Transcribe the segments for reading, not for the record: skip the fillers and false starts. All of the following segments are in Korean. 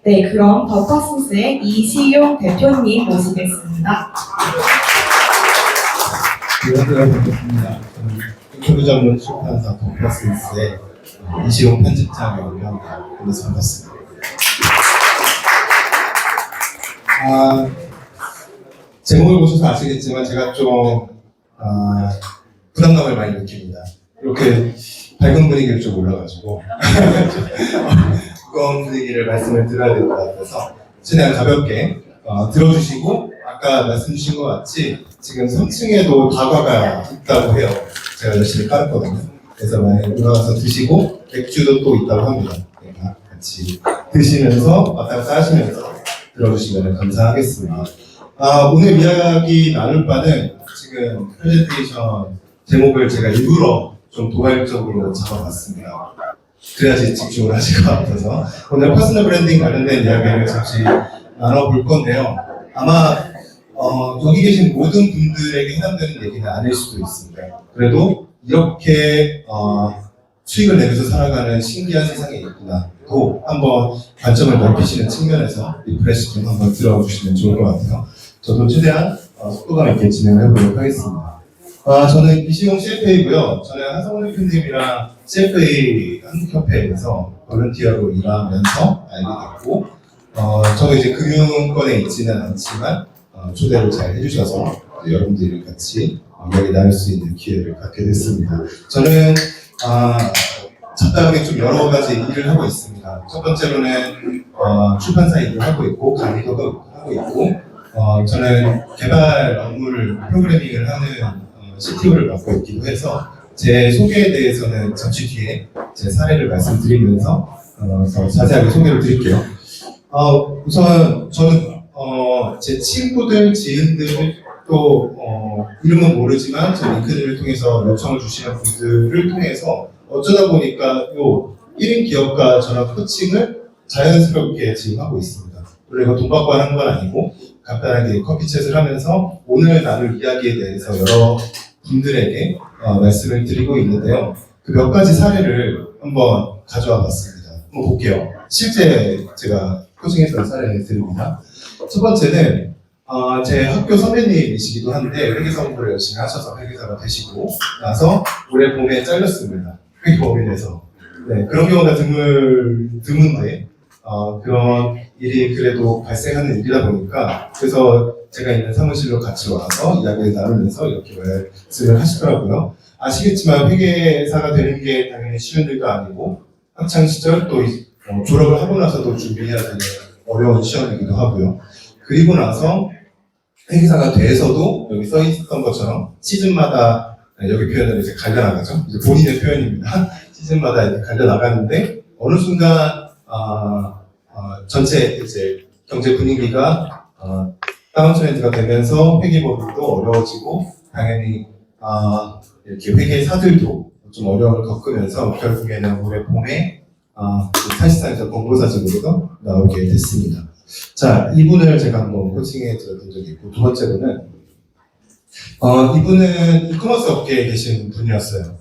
네, 그럼 더퍼슨스의 이시용 대표님 모시겠습니다. 안녕하세요. 반갑습니다. 저는 인터뷰 전문 출판사 더퍼슨스의 이시용 편집장이라고 합니다. 만나서 반갑습니다. 제목을 보셔서 아시겠지만 제가 좀 부담감을 많이 느낍니다. 이렇게 밝은 분위기를 좀 올라가지고 무거운 분위기를 말씀을 드려야 될 것 같아서 최대한 가볍게 들어주시고 아까 말씀 주신 것 같이 지금 3층에도 다과가 있다고 해요. 제가 열심히 깔았거든요. 그래서 많이 올라가서 드시고 맥주도 또 있다고 합니다. 그러니까 같이 드시면서 왔다 갔다 하시면서 들어주시면 감사하겠습니다. 오늘 이야기 나눌 바는 지금 프레젠테이션 제목을 제가 일부러 좀 도발적으로 잡아봤습니다. 그래야지 집중을 하실 것 같아서 오늘 퍼스널 브랜딩 관련된 이야기를 잠시 나눠볼 건데요. 아마 여기 계신 모든 분들에게 해당되는 얘기는 아닐 수도 있습니다. 그래도 이렇게 수익을 내면서 살아가는 신기한 세상이 있구나 또 한번 관점을 넓히시는 측면에서 리프레시 좀 한번 들어주시면 좋을 것 같아요. 저도 최대한 속도감 있게 진행을 해보도록 하겠습니다. 저는 이시용 CFA고요. 저는 한성훈 대표님이랑 CFA 한국협회에서 볼런티어로 일하면서 알게 됐고, 저도 이제 금융권에 있지는 않지만 초대를 잘 해주셔서 여러분들이랑 같이 이야기 나눌 수 있는 기회를 갖게 됐습니다. 저는 잡다하게 좀 여러 가지 일을 하고 있습니다. 첫 번째로는 출판사 일을 하고 있고 강의도 하고 있고, 저는 개발 업무를 프로그래밍을 하는 CTO를 맡고 있기도 해서 제 소개에 대해서는 잠시 뒤에 제 사례를 말씀드리면서 더 자세하게 소개를 드릴게요. 우선 저는 제 친구들, 지인들 또 이름은 모르지만 제 링크드를 통해서 요청을 주시는 분들을 통해서 어쩌다 보니까 요 1인 기업가 전화 코칭을 자연스럽게 지금 하고 있습니다. 물론 이거 돈 받고 하는 건 아니고 간단하게 커피챗을 하면서 오늘 나눌 이야기에 대해서 여러 분들에게 말씀을 드리고 있는데요. 그 몇 가지 사례를 한번 가져와 봤습니다. 한번 볼게요. 실제 제가 코칭했던 사례를 드립니다. 첫 번째는 제 학교 선배님이시기도 한데 회계사 공부를 열심히 하셔서 회계사가 되시고 나서 올해 봄에 잘렸습니다. 회계법인에서. 네, 그런 경우가 드문데 그런 일이 그래도 발생하는 일이다 보니까 그래서 제가 있는 사무실로 같이 와서 이야기를 나누면서 이렇게 말씀을 하시더라고요. 아시겠지만 회계사가 되는 게 당연히 쉬운 일도 아니고 학창 시절 또 졸업을 하고 나서도 준비해야 되는 어려운 시험이기도 하고요. 그리고 나서 회계사가 돼서도 여기 써 있었던 것처럼 시즌마다 여기 표현을 이제 갈려나가죠. 이제 본인의 표현입니다. 시즌마다 이렇게 갈려나가는데 어느 순간 전체 이제 경제 분위기가 다운트렌드가 되면서 회계법인도 어려워지고 당연히 이렇게 회계사들도 좀 어려움을 겪으면서 결국에는 올해 봄에 사실상에서 권고사직으로 나오게 됐습니다. 자, 이분을 제가 한번 코칭해 드렸던 적이 있고 두 번째로는 이분은 이커머스 업계에 계신 분이었어요.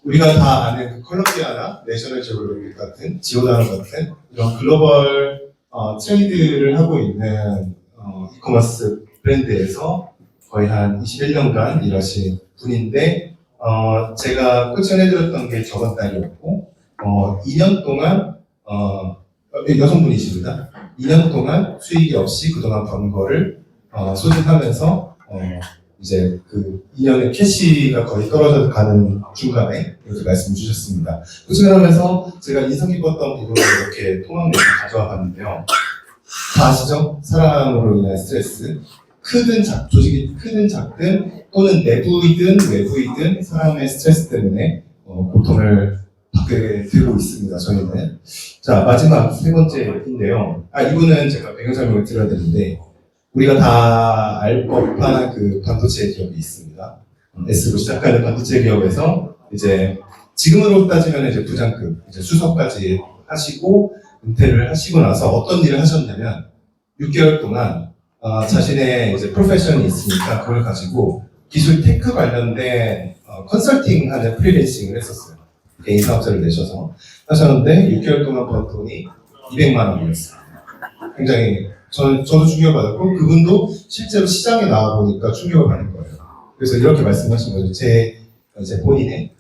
우리가 다 아는 그 컬럼비아나 내셔널 지오그래픽 같은 지오다노 같은 이런 글로벌 트레이드를 하고 있는 이커머스 브랜드에서 거의 한 21년간 일하신 분인데 제가 코칭을 해드렸던 게 저번 달이었고 2년 동안 여성분이십니다. 2년 동안 수익이 없이 그동안 번 거를 소진하면서 이제 그 2년의 캐시가 거의 떨어져 가는 중간에 이렇게 말씀 주셨습니다. 코칭을 하면서 제가 인상 깊었던 부분을 이렇게 통합내서 가져와 봤는데요. 다 아시죠? 사람으로 인한 스트레스. 조직이 크든 작든 또는 내부이든 외부이든 사람의 스트레스 때문에 고통을 받게 되고 있습니다. 저희는. 자, 마지막 세 번째인데요. 이분은 제가 배경 설명을 드려야 되는데 우리가 다 알 법한 그 반도체 기업이 있습니다. S로 시작하는 반도체 기업에서 이제 지금으로 따지면 이제 부장급, 이제 수석까지 하시고 은퇴를 하시고 나서 어떤 일을 하셨냐면 6개월 동안 자신의 이제 프로페션이 있으니까 그걸 가지고 기술 테크 관련된 컨설팅하는 프리랜싱을 했었어요. 개인 사업자를 내셔서 하셨는데 6개월 동안 번 돈이 200만 원이었습니다. 굉장히 저도 충격을 받았고 그분도 실제로 시장에 나와 보니까 충격을 받은 거예요. 그래서 이렇게 말씀하신 거죠. 제 본인의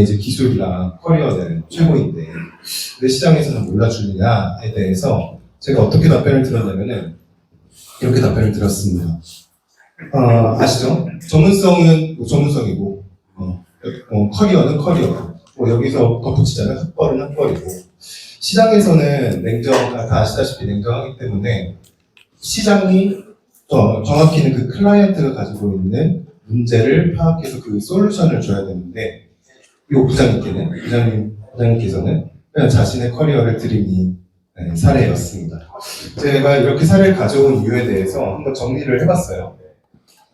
이제 기술이랑 커리어는 최고인데 왜 시장에서는 몰라주느냐에 대해서 제가 어떻게 답변을 들었냐면은 이렇게 답변을 들었습니다. 아시죠? 전문성은 전문성이고 커리어는 커리어고 여기서 덧붙이자면 학벌은 학벌이고 시장에서는 다 아시다시피 냉정하기 때문에 시장이 정확히는 그 클라이언트가 가지고 있는 문제를 파악해서 그 솔루션을 줘야 되는데 이 부장님께서는 그냥 자신의 커리어를 들이민 사례였습니다. 제가 이렇게 사례를 가져온 이유에 대해서 한번 정리를 해봤어요.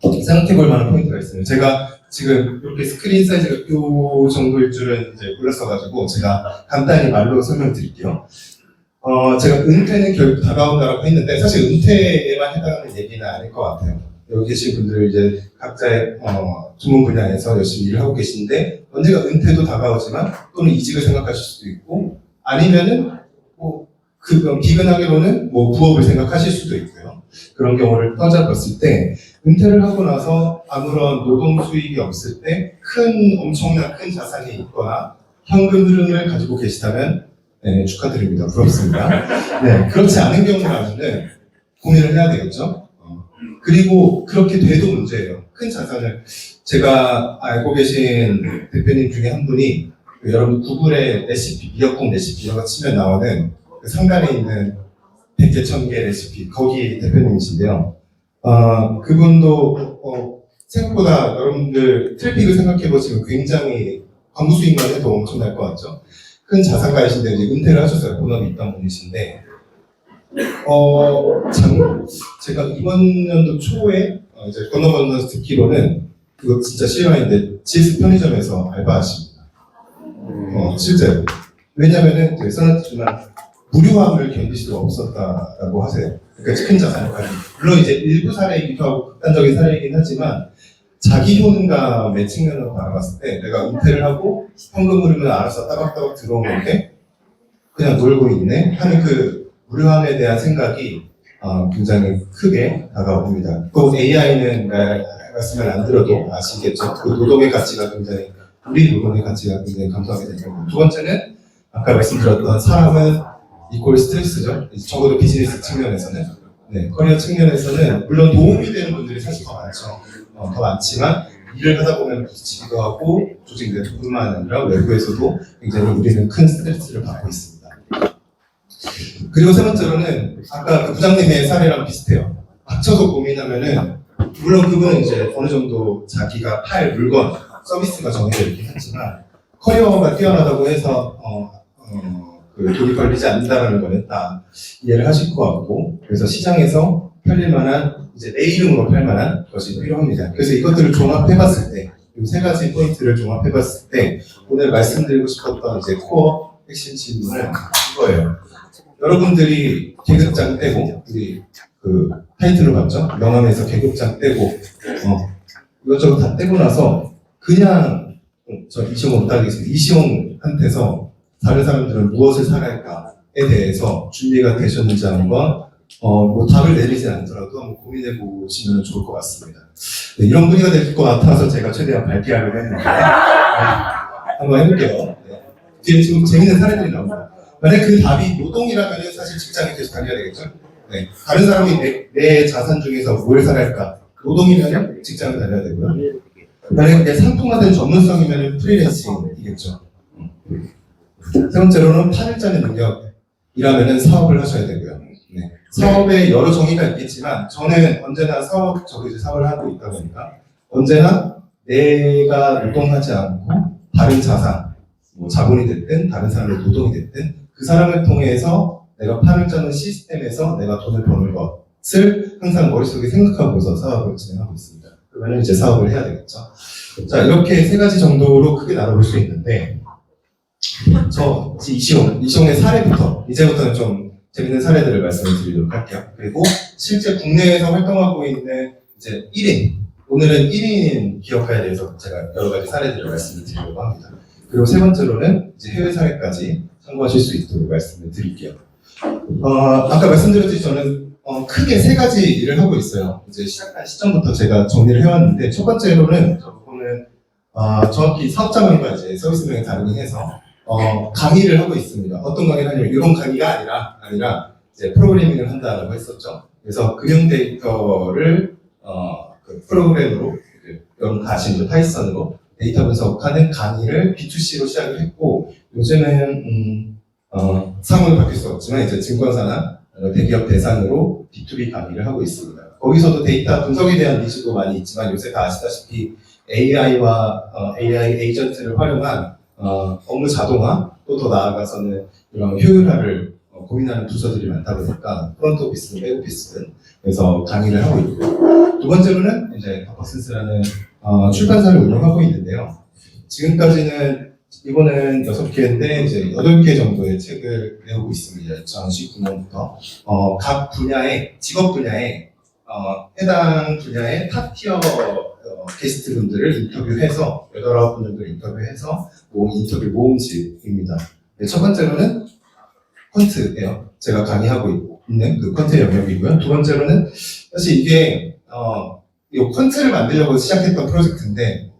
생각해볼 만한 포인트가 있어요. 제가 지금 이렇게 스크린 사이즈가 이 정도일 줄은 이제 몰랐어가지고 제가 간단히 말로 설명드릴게요. 제가 은퇴는 결국 다가온다라고 했는데 사실 은퇴에만 해당하는 얘기는 아닐 것 같아요. 여기 계신 분들 이제 각자의 전문 분야에서 열심히 일을 하고 계신데 언제가 은퇴도 다가오지만 또는 이직을 생각하실 수도 있고 아니면은 비근하게로는 부업을 생각하실 수도 있고요. 그런 경우를 떠잡았을 때 은퇴를 하고 나서 아무런 노동 수익이 없을 때 엄청난 큰 자산이 있거나 현금 흐름을 가지고 계시다면 네, 축하드립니다. 부럽습니다. 네, 그렇지 않은 경우라면은 고민을 해야 되겠죠. 그리고 그렇게 돼도 문제예요. 큰 자산을 제가 알고 계신 대표님 중에 한 분이 여러분 구글에 레시피 미역국 레시피 이런 거 치면 나오는 그 상단에 있는 100개 1000개 레시피 거기 대표님이신데요. 그분도 생각보다 여러분들 트래픽을 생각해 보시면 굉장히 광고 수익만 해도 엄청날 것 같죠. 큰 자산가이신데 이제 은퇴를 하셨어요. 본업이 있던 분이신데 제가 이번 연도 초에 이제 건너건너서 듣기로는 그거 진짜 실화인데 GS 편의점에서 알바하십니다. 실제로. 왜냐면은 되게 써놨지만 무료함을 견딜 수가 없었다라고 하세요. 그러니까 큰 자산까지. 물론 이제 일부 사례이기도 하고 극단적인 사례이긴 하지만 자기 효능감의 측면으로 바라봤을 때 내가 은퇴를 하고 현금 흐름은 알아서 따박따박 들어오는데 그냥 놀고 있네 하는 그 무료함에 대한 생각이 굉장히 크게 다가옵니다. 또 AI는 말씀을 안 들어도 아시겠죠. 그 노동의 가치가 굉장히 우리 노동의 가치가 굉장히 감소하게 되는 두 번째는 아까 말씀드렸던 사람은 이퀄 스트레스죠. 적어도 비즈니스 측면에서는 커리어 측면에서는 물론 도움이 되는 분들이 사실 더 많죠. 더 많지만 일을 하다 보면 부딪히기도 하고 조직 내부뿐만 아니라 외부에서도 굉장히 우리는 큰 스트레스를 받고 있습니다. 그리고 세 번째로는 아까 그 부장님의 사례랑 비슷해요. 합쳐서 고민하면은 물론 그분은 이제 어느 정도 자기가 팔 물건 서비스가 정해져 있긴 하지만 커리어가 뛰어나다고 해서 그 돈이 걸리지 않는다는 거는 다 이해를 하실 것 같고 그래서 시장에서 팔릴 만한 이제 내 이름으로 팔 만한 것이 필요합니다. 그래서 이것들을 종합해봤을 때 이 세 가지 포인트를 종합해봤을 때 오늘 말씀드리고 싶었던 이제 코어 핵심 질문은 이거예요. 여러분들이 계급장 떼고 우리 그 타이틀로 봤죠? 명함에서 계급장 떼고 이것저것 다 떼고 나서 그냥 저 이시용 따르겠습니다. 이시용한테서 다른 사람들은 무엇을 살아갈까에 대해서 준비가 되셨는지 한번 답을 내리진 않더라도 한번 고민해 보시면 좋을 것 같습니다. 네, 이런 분위기가 될 것 같아서 제가 최대한 밝히려고 했는데 한번 해볼게요. 뒤에 지금 재밌는 사례들이 나옵니다. 만약 그 답이 노동이라면 사실 직장에 계속 다녀야 되겠죠? 네. 다른 사람이 내 자산 중에서 뭘 살아갈까? 노동이면 직장을 다녀야 되고요. 만약 내 상품화된 전문성이면 프리랜싱이겠죠. 세 번째로는 팔을 짜는 능력이라면 사업을 하셔야 되고요. 네. 사업에 여러 정의가 있겠지만 저는 언제나 저도 이제 사업을 하고 있다 보니까 언제나 내가 노동하지 않고 다른 자산, 자본이 됐든 다른 사람의 노동이 됐든 그 사람을 통해서 내가 팔을 짜는 시스템에서 내가 돈을 버는 것을 항상 머릿속에 생각하고서 사업을 진행하고 있습니다. 그러면 이제 사업을 해야 되겠죠. 자, 이렇게 세 가지 정도로 크게 나눠볼 수 있는데 이시용의 사례부터 이제부터는 좀 재밌는 사례들을 말씀을 드리도록 할게요. 그리고 실제 국내에서 활동하고 있는 이제 1인 오늘은 1인 기업가에 대해서 제가 여러 가지 사례들을 말씀을 드리려고 합니다. 그리고 세 번째로는 이제 해외 사례까지 참고하실 수 있도록 말씀을 드릴게요. 아까 말씀드렸듯이 저는 크게 세 가지 일을 하고 있어요. 이제 시작한 시점부터 제가 정리를 해왔는데 첫 번째로는 저는 정확히 사업자명과 이제 서비스명이 다르긴 해서 강의를 하고 있습니다. 어떤 강의를 하냐면 이런 강의가 아니라 이제 프로그래밍을 한다라고 했었죠. 그래서 금융 데이터를 그 프로그램으로 여러분 다 아시는 파이썬으로 데이터 분석하는 강의를 B2C로 시작을 했고 요즘은 상호는 바뀔 수 없지만 이제 증권사나 대기업 대상으로 B2B 강의를 하고 있습니다. 거기서도 데이터 분석에 대한 니즈도 많이 있지만 요새 다 아시다시피 AI와 AI 에이전트를 활용한 업무 자동화 또 더 나아가서는 이런 효율화를 고민하는 부서들이 많다 보니까 프론트 오피스든 백 오피스든 그래서 강의를 하고 있고 두 번째로는 이제 더퍼슨스라는 출판사를 운영하고 있는데요. 지금까지는 이거는 6개인데 이제 8개 정도의 책을 내오고 있습니다. 2019년부터 각 분야의 직업 분야에 해당 분야의 탑티어 게스트분들을 인터뷰해서 8분들을 인터뷰해서 인터뷰 모음집입니다. 네, 첫 번째로는 퀀트예요. 제가 강의하고 있는 그 퀀트 영역이고요. 두 번째로는 사실 이게 이 퀀트를 만들려고 시작했던 프로젝트인데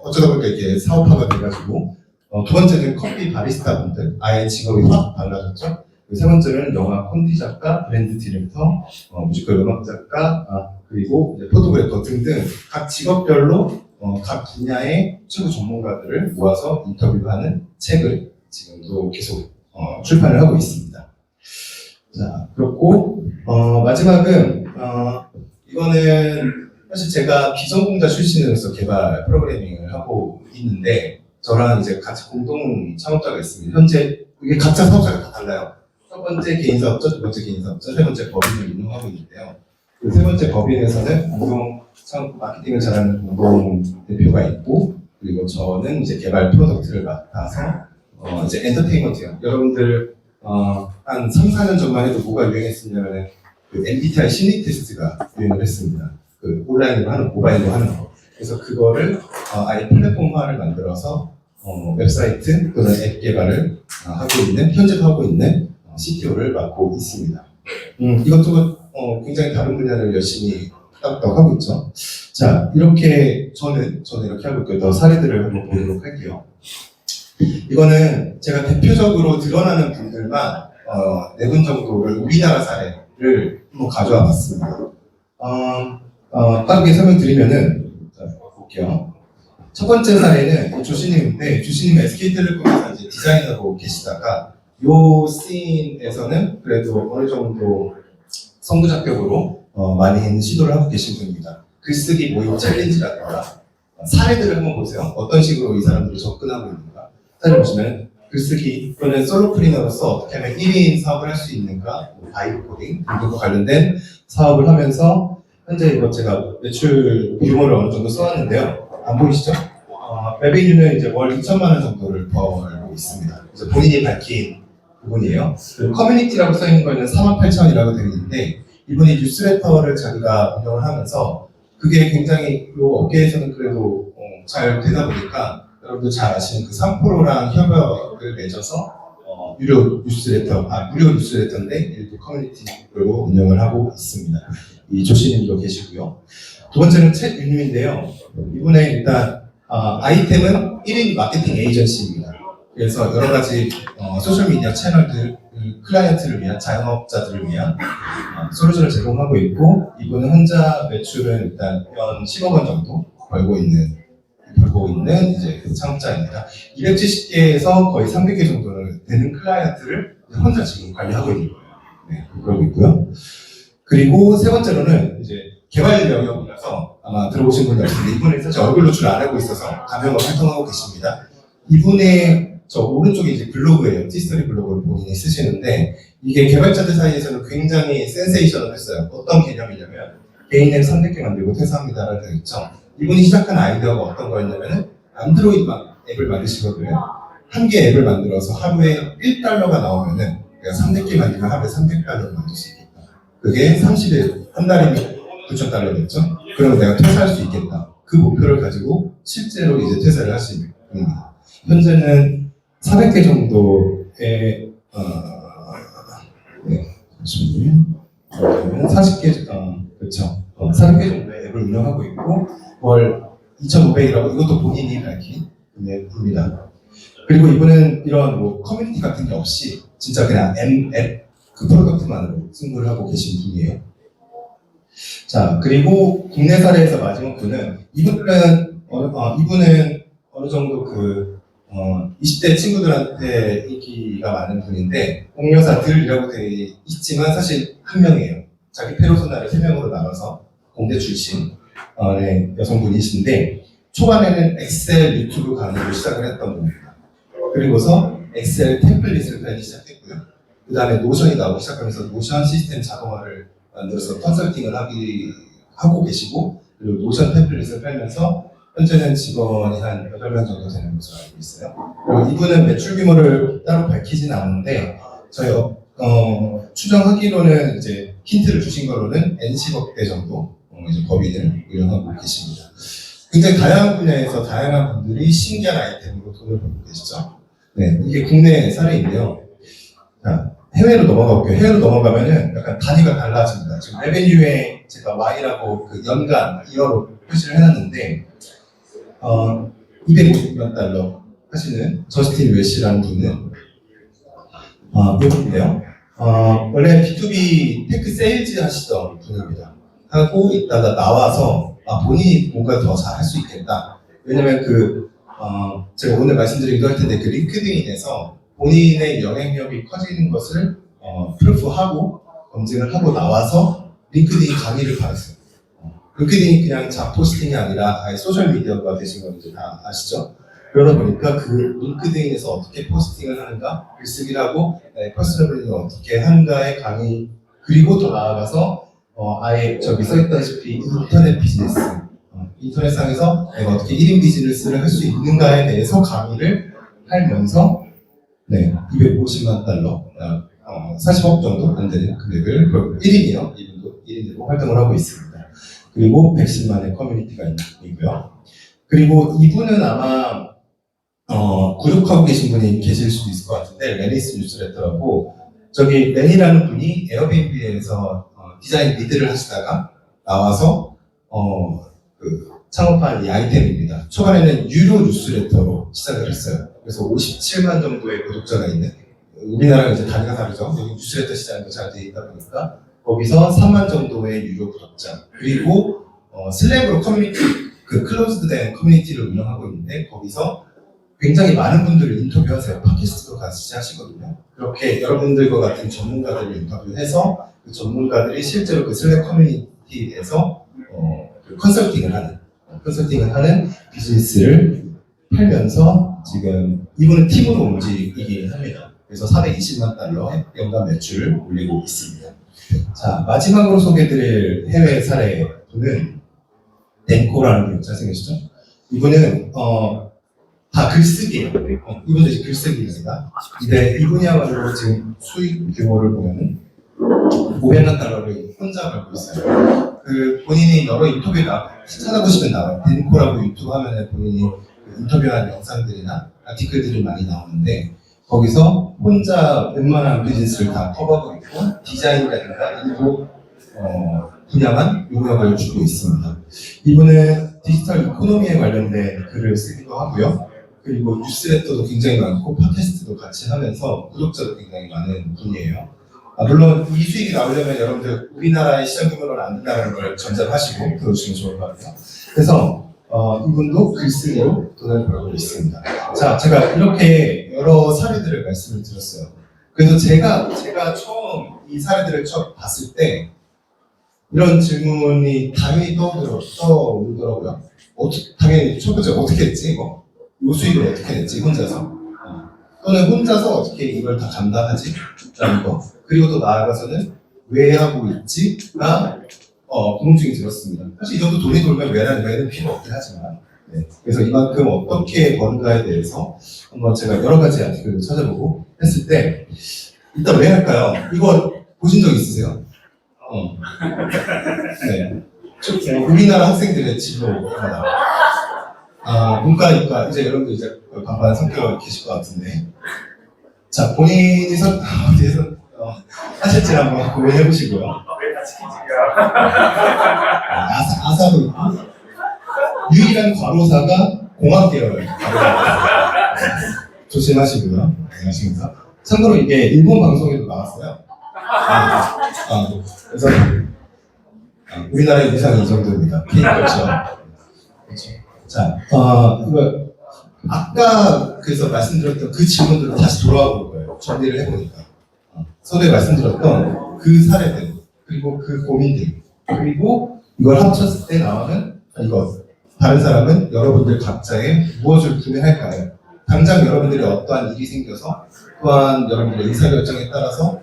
어쩌다 보니까 이게 사업화가 돼가지고 두 번째는 커피 바리스타 분들 아예 직업이 확 달라졌죠. 세 번째는 영화 콘디 작가, 브랜드 디렉터, 뮤지컬 음악 작가, 그리고 이제 포토그래퍼 등등 각 직업별로 각 분야의 최고 전문가들을 모아서 인터뷰하는 책을 지금도 계속 출판을 하고 있습니다. 자, 그렇고 마지막은 이거는 사실 제가 비전공자 출신으로서 개발 프로그래밍을 하고 있는데 저랑 이제 같이 공동 창업자가 있습니다. 현재 이게 각자 사업자가 다 달라요. 첫 번째 개인 사업자, 두 번째 개인 사업자, 세 번째 법인을 운영하고 있는데요. 그 세 번째 법인에서는 공동 창업 마케팅을 잘하는 공동 대표가 있고 그리고 저는 이제 개발 프로덕트를 맡아서 이제 엔터테인먼트요. 여러분들 한 3, 4년 전만 해도 뭐가 유행했었냐면 그 MBTI 심리 테스트가 유행을 했습니다. 그 온라인으로 하는, 모바일로 하는 거. 그래서 그거를 아예 플랫폼화를 만들어서 웹사이트 또는 앱 개발을 현재도 하고 있는 CTO를 맡고 있습니다. 이것도 굉장히 다른 분야를 열심히 따닥따닥 하고 있죠. 자, 이렇게 저는 이렇게 하고 있고요. 더 사례들을 한번 보도록 할게요. 이거는 제가 대표적으로 드러나는 분들만 4분 정도를 우리나라 사례를 한번 가져와 봤습니다. 빠르게 설명드리면은 자, 볼게요. 첫 번째 사례는 조씨님인데 조씨님 SK텔레콤에서 이제 디자이너로 계시다가 요 씬에서는 그래도 어느 정도 성부작격으로 많이 시도를 하고 계신 분입니다. 글쓰기 모임 챌린지라든가 사례들을 한번 보세요. 어떤 식으로 이 사람들이 접근하고 있는가. 사례 보시면 글쓰기 또는 솔로프리너로서 어떻게 하면 1인 사업을 할 수 있는가, 바이브 코딩 등과 관련된 사업을 하면서 현재 이거 제가 매출 규모를 어느 정도 써왔는데요. 안 보이시죠? 레베뉴는 이제 월 2천만 원 정도를 벌고 있습니다. 그래서 본인이 밝힌 부분이에요. 그리고 커뮤니티라고 써있는 거는 48,000이라고 되어 있는데 이분이 뉴스레터를 자기가 운영을 하면서 그게 굉장히 이 업계에서는 그래도 잘 되다 보니까 여러분들 잘 아시는 그 3프로랑 협약을 맺어서 무료 뉴스레터인데 일부 커뮤니티로 운영을 하고 있습니다. 이 조씨님도 계시고요. 두 번째는 챗 윤유인데요. 이분의 일단 아이템은 1인 마케팅 에이전시입니다. 그래서 여러 가지 소셜미디어 채널들, 클라이언트를 위한, 자영업자들을 위한 솔루션을 제공하고 있고 이분은 혼자 매출은 일단 연 10억 원 정도 벌고 있는 이제 그 창업자입니다. 270개에서 거의 300개 정도는 되는 클라이언트를 혼자 지금 관리하고 있는 거예요. 네, 그러고 있고요. 그리고 세 번째로는 이제 개발 영역이라서 아마 들어보신 분들 같은데 이분은 사실 얼굴 노출 안 하고 있어서 가명을 활동하고 계십니다. 이분의 저 오른쪽에 이제 블로그예요. 티스토리 블로그를 본인이 쓰시는데 이게 개발자들 사이에서는 굉장히 센세이션을 했어요. 어떤 개념이냐면 개인 앱 300개 만들고 퇴사합니다라는 거 있죠. 이분이 시작한 아이디어가 어떤 거였냐면은 안드로이드 앱을 만드시거든요. 한 개 앱을 만들어서 하루에 1달러가 나오면은 내가 300개 만들면 하루에 300달러를 만들 수 있겠다. 그게 30일, 한 달이면 9,000달러겠죠? 그러면 내가 퇴사할 수 있겠다. 그 목표를 가지고 실제로 이제 퇴사를 할 수 있는 겁니다. 현재는 400개 정도의 잠시만요. 40개, 그렇죠. 40개 정도의 앱을 운영하고 있고, 월 2,500이라고 이것도 본인이 밝힌 금액입니다. 그리고 이분은 이런 뭐 커뮤니티 같은 게 없이 진짜 그냥 앱 그 프로덕트만으로 승부를 하고 계신 분이에요. 자, 그리고 국내 사례에서 마지막 분은 이분은 어느 정도 20대 친구들한테 인기가 많은 분인데 공여사들이라고 되어 있지만 사실 한 명이에요. 자기 페르소나를 3명으로 나눠서 공대 출신 네, 여성분이신데 초반에는 엑셀 유튜브 강의를 시작을 했던 분입니다. 그리고서 엑셀 템플릿을 펴기 시작했고요. 그 다음에 노션이 나오기 시작하면서 노션 시스템 자동화를 만들어서 컨설팅을 하고 계시고, 그리고 노션 템플릿을 팔면서 현재는 직원이 한 8명 정도 되는 것으로 알고 있어요. 그리고 이분은 매출 규모를 따로 밝히진 않는데 저희 추정하기로는 이제 힌트를 주신 거로는 NC법대 정도 이제 법인을 운영하고 계십니다. 굉장히 다양한 분야에서 다양한 분들이 신기한 아이템으로 돈을 벌고 계시죠. 네, 이게 국내 사례인데요. 자, 해외로 넘어가 볼게요. 해외로 넘어가면은 약간 단위가 달라집니다. 지금 레베뉴에 제가 Y라고 그 연간 1어로 표시를 해놨는데 250만 달러 하시는 저스틴 웨시라는 분은 이분인데요. 원래 B2B 테크 세일즈 하시던 분입니다. 하고 있다가 나와서 본인이 뭔가 더 잘 할 수 있겠다. 왜냐면 제가 오늘 말씀드리기도 할 텐데 그 링크드인에서 본인의 영향력이 커지는 것을 프루프하고 검증을 하고 나와서 링크드인 강의를 받았어요. 링크드인이 그냥 잡포스팅이 아니라 아예 소셜미디어가 되신 건 이제 다 아시죠? 그러다 보니까 그 링크드인에서 어떻게 포스팅을 하는가, 글쓰기를 하고 퍼스널 브랜딩을 어떻게 하는가의 강의, 그리고 더 나아가서 아예 저기 써있다시피 인터넷 비즈니스, 인터넷상에서 내가 어떻게 1인 비즈니스를 할 수 있는가에 대해서 강의를 하면서 250만 달러, 40억 정도 안 되는 금액을 1인이요. 이분도 1인으로 활동을 하고 있습니다. 그리고 110만의 커뮤니티가 있고요. 그리고 이분은 아마 구독하고 계신 분이 계실 수도 있을 것 같은데 레니스 뉴스레터라고 저기 레니라는 분이 에어비앤비에서 디자인 리드를 하시다가 나와서 창업한 이 아이템입니다. 초반에는 유료 뉴스레터로 시작을 했어요. 그래서 57만 정도의 구독자가 있는, 우리나라는 이제 단위가 다르죠. 여기 뉴스레터 시장도 잘 되어 있다 보니까 거기서 3만 정도의 유료 구독자, 그리고 슬랙으로 커뮤니티, 클로즈드된 커뮤니티를 운영하고 있는데 거기서 굉장히 많은 분들을 인터뷰하세요. 팟캐스트도 같이 하시거든요. 그렇게 여러분들과 같은 전문가들을 인터뷰해서 그 전문가들이 실제로 그 슬랙 커뮤니티에서 컨설팅을 하는 비즈니스를 팔면서 지금 이분은 팀으로 움직이긴 합니다. 그래서 420만 달러 연간 매출을 올리고 있습니다. 자, 마지막으로 소개해드릴 해외 사례 분은 덴코라는 분 잘생기시죠? 이분은 다 글쓰기예요. 이분도 이제 글쓰기입니다. 근데 이분이야말로 지금 수익 규모를 보면은 500만 달러를 혼자 벌고 있어요. 본인이 여러 인터뷰가 찾아보시면 나와요. 덴코라고 유튜브 화면에 본인이 인터뷰한 영상들이나 아티클들이 많이 나오는데 거기서 혼자 웬만한 비즈니스를 다 커버하고 있고 디자인이라든가 일부 분야만 용역을 주고 있습니다. 이분은 디지털 이코노미에 관련된 글을 쓰기도 하고요. 그리고 뉴스레터도 굉장히 많고 팟캐스트도 같이 하면서 구독자도 굉장히 많은 분이에요. 물론 이 수익이 나오려면 여러분들 우리나라의 시장 규모로는 안 된다는 걸 전제하시고 들어주시면 좋을 것 같아요. 그래서 이분도 글쓰기로 돈을 벌고 있습니다. 자, 제가 이렇게 여러 사례들을 말씀을 드렸어요. 그래서 제가 처음 이 사례들을 처음 봤을 때 이런 질문이 당연히 떠오르더라고요. 당연히 첫 번째 어떻게 했지 이거? 요 수익을 어떻게 냈지 혼자서? 또는 혼자서 어떻게 이걸 다 감당하지? 라는 거. 그리고 또 나아가서는 왜 하고 있지?가 궁금증이 들었습니다. 사실 이 정도 돈이 돌면 왜는 필요 없긴 하지만 그래서 이만큼 어떻게 버는가에 대해서 한번 제가 여러 가지 아티클을 찾아보고 했을 때 일단 왜 할까요? 이거 보신 적 있으세요? 네. 우리나라 학생들의 진로입니다. 문과, 이과, 이제 여러분들 이제 반반 성격이 계실 것 같은데. 자, 본인이 어디에서 하실지 한번 고민해 보시고요. 왜다 치킨집이야? 아사도 있고 유일한 과로사가 공학 계열 조심하시고요. 안녕하십니까. 참고로 이게 일본 방송에도 나왔어요. 그래서 우리나라의 위상이 이 정도입니다. 그렇죠. 자, 이거 아까 그래서 말씀드렸던 그 질문들로 다시 돌아와 볼 거예요. 정리를 해보니까 서두에 말씀드렸던 그 사례들 그리고 그 고민들 그리고 이걸 합쳤을 때 나오는 이것 다른 사람은 여러분들 각자의 무엇을 구매할까요? 당장 여러분들이 어떠한 일이 생겨서 또한 여러분들의 의사결정에 따라서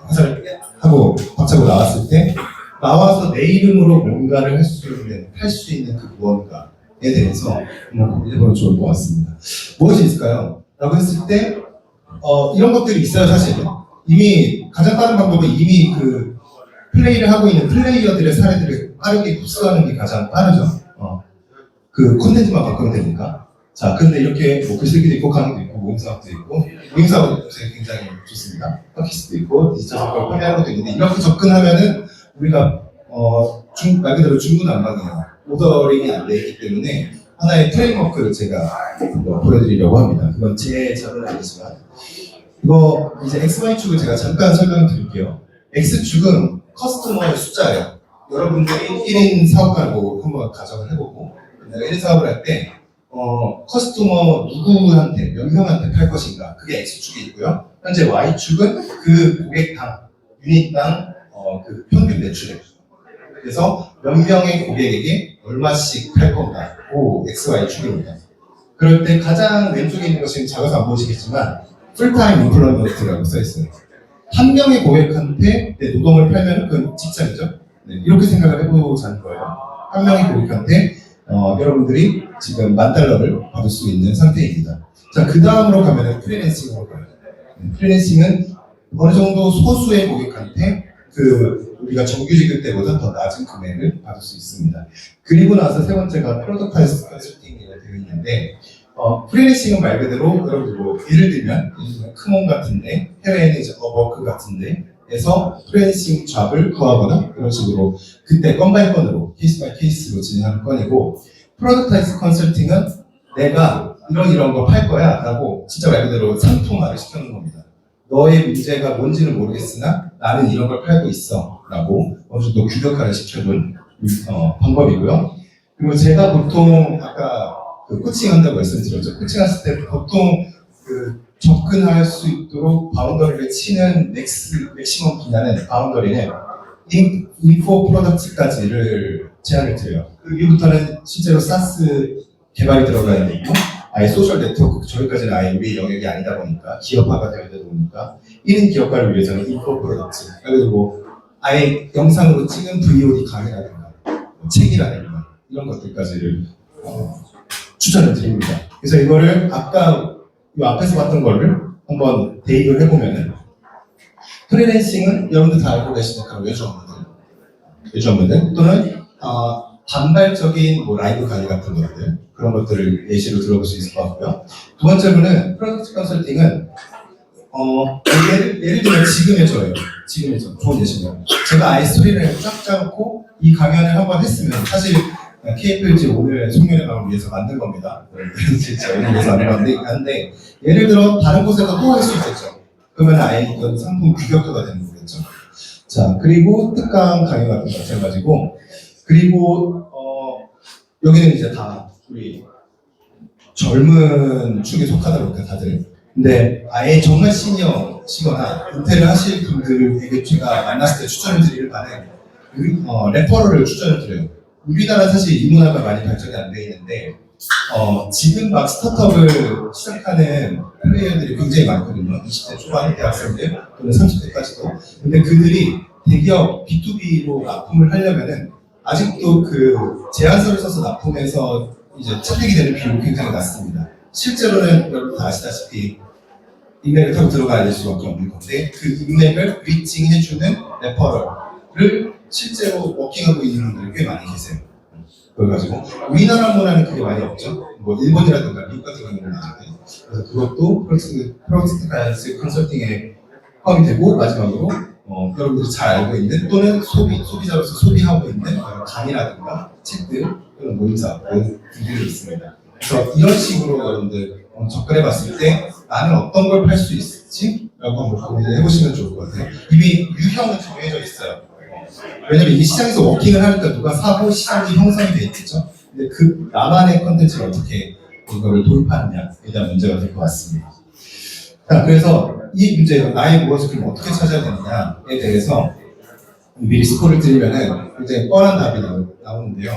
회사를 하고 박차고 나왔을 때 나와서 내 이름으로 뭔가를 할 수 있는 그 무언가에 대해서 한번 고민해보면 좋을 것 같습니다. 무엇이 있을까요? 라고 했을 때 이런 것들이 있어요. 사실은 이미 가장 빠른 방법은 이미 그 플레이를 하고 있는 플레이어들의 사례들을 빠르게 흡수하는 게 가장 빠르죠. 그 콘텐츠만 바꾸면 되니까. 자, 근데 이렇게 뭐 글쓰기도 있고 강의도 있고 모임사업도 있고 모임사업은 요새 굉장히 좋습니다. 팟캐스트도 있고 디지털 사업을 판매하는 것도 있는데 이렇게 접근하면은 우리가 말 그대로 중구난방이에요. 오더링이 안 돼 있기 때문에 하나의 프레임워크를 제가 보여드리려고 합니다. 그건 제 자료는 아니지만 이거 이제 XY축을 제가 잠깐 설명드릴게요. X축은 커스터머의 숫자예요. 여러분들이 1인 사업가라고 한번 가정을 해보고 내가 1인 사업을 할 때 커스터머 누구한테 몇 명한테 팔 것인가 그게 X축이 있고요. 현재 Y축은 그 고객당 유닛당 그 평균 매출액 그래서 몇 명의 고객에게 얼마씩 팔 건가 고 XY축입니다. 그럴 때 가장 왼쪽에 있는 것은 작아서 안 보이시겠지만 풀타임 임플로이먼트라고 써있어요. 한 명의 고객한테 내 노동을 팔면 그건 직장이죠. 네, 이렇게 생각을 해보자는 거예요. 한 명의 고객한테 여러분들이 지금 $10,000를 받을 수 있는 상태입니다. 자, 그 다음으로 가면은 프리랜싱으로 가요. 프리랜싱은 어느 정도 소수의 고객한테 우리가 정규직일 때보다 더 낮은 금액을 받을 수 있습니다. 그리고 나서 세 번째가 프로덕타이즈 컨설팅이라고 되어 있는데 프리랜싱은 말 그대로 여러분들 뭐 예를 들면 크몬 같은데 해외에는 이제 어버크 같은데에서 프리랜싱 잡을 구하거나 이런 식으로 그때 건 바이 건으로 케이스 바이 케이스로 진행하는 건이고 프로덕타이즈 컨설팅은 내가 이런 거 팔 거야 라고 진짜 말 그대로 상품화를 시켜놓은 겁니다. 너의 문제가 뭔지는 모르겠으나 나는 이런 걸 팔고 있어 라고 어느 정도 규격화를 시켜준 방법이고요. 그리고 제가 보통 아까 그 코칭한다고 말씀드렸죠. 코칭했을 때 보통 그 접근할 수 있도록 바운더리를 치는 맥시멈 기간은 바운더리는 인포 프로덕트까지를 제한을 드려요. 그 이후부터는 실제로 사스 개발이 들어가야 되고 아예 소셜 네트워크 저기까지는 아예 우리 영역이 아니다 보니까 기업화가 되어야 되다 보니까 1인 기업가를 위해서는 인포 프로덕트 그리고 아예 영상으로 찍은 VOD 강의라든가 책이라든가 이런 것들까지를 추천을 드립니다. 그래서 이거를 아까 이 앞에서 봤던 거를 한번 대입을 해보면은 프리랜싱은 여러분들 다 알고 계시는 그런 외주 업무들 또는 반발적인 뭐 라이브 강의 같은 것들 그런 것들을 예시로 들어볼 수 있을 것 같고요. 두 번째로는 프로덕트 컨설팅은 예를 들면 지금의 저 좋은 예시입니다. 제가 아예 스토리를 쫙 짜놓고 이 강연을 한번 했으면 사실 KFLG 오늘 송년회 강을 위해서 만든 겁니다. 진짜 오늘 위해서 만든 건데 예를 들어 다른 곳에서 또 할 수 있겠죠. 그러면 아예 이건 상품 규격화가 되는 거겠죠. 자 그리고 특강 강의 같은 거 마찬가지고 그리고 여기는 이제 다 우리 젊은 축에 속하다 보니까 다들 근데 아예 정말 시니어시거나 은퇴를 하실 분들에게 제가 만났을 때 추천을 드리는 바는 레퍼럴을 추천을 드려요. 우리나라 사실 이 문화가 많이 발전이 안 돼 있는데 지금 막 스타트업을 시작하는 플레이어들이 굉장히 많거든요. 20대 초반의 대학생들 또는 30대까지도. 근데 그들이 대기업 B2B로 납품을 하려면은 아직도 그 제안서를 써서 납품해서 이제 채택이 되는 비용이 굉장히 낮습니다. 실제로는 여러분 다 아시다시피 인맥을 타고 들어가야 될 수밖에 없는 건데 그 인맥을 리칭해주는 레퍼럴을 실제로 워킹하고 있는 분들이 꽤 많이 계세요. 그래가지고 우리나라 문화는 그게 많이 없죠. 뭐 일본이라든가 미국 같은 경우는 있는데 그래서 그것도 프로젝트 컨설팅의 포함이 되고 마지막으로 여러분들이 잘 알고 있는 또는 소비자로서 소비하고 있는 강의라든가 책들 또는 모임사 등들이 있습니다. 그래서 이런 식으로 여러분들 접근해 봤을 때 나는 어떤 걸 팔 수 있을지 라고 한번 고민을 해보시면 좋을 것 같아요. 이미 유형은 정해져 있어요. 왜냐면 이 시장에서 워킹을 하니까 누가 사고 시장이 형성이 돼 있겠죠. 근데 그 나만의 컨텐츠를 어떻게 이거를 도입하느냐에 대한 문제가 될 것 같습니다. 자, 그래서 이 문제, 나의 무엇을 그럼 어떻게 찾아야 되느냐에 대해서 미리 스코어를 드리면은 굉장히 뻔한 답이 나오는데요.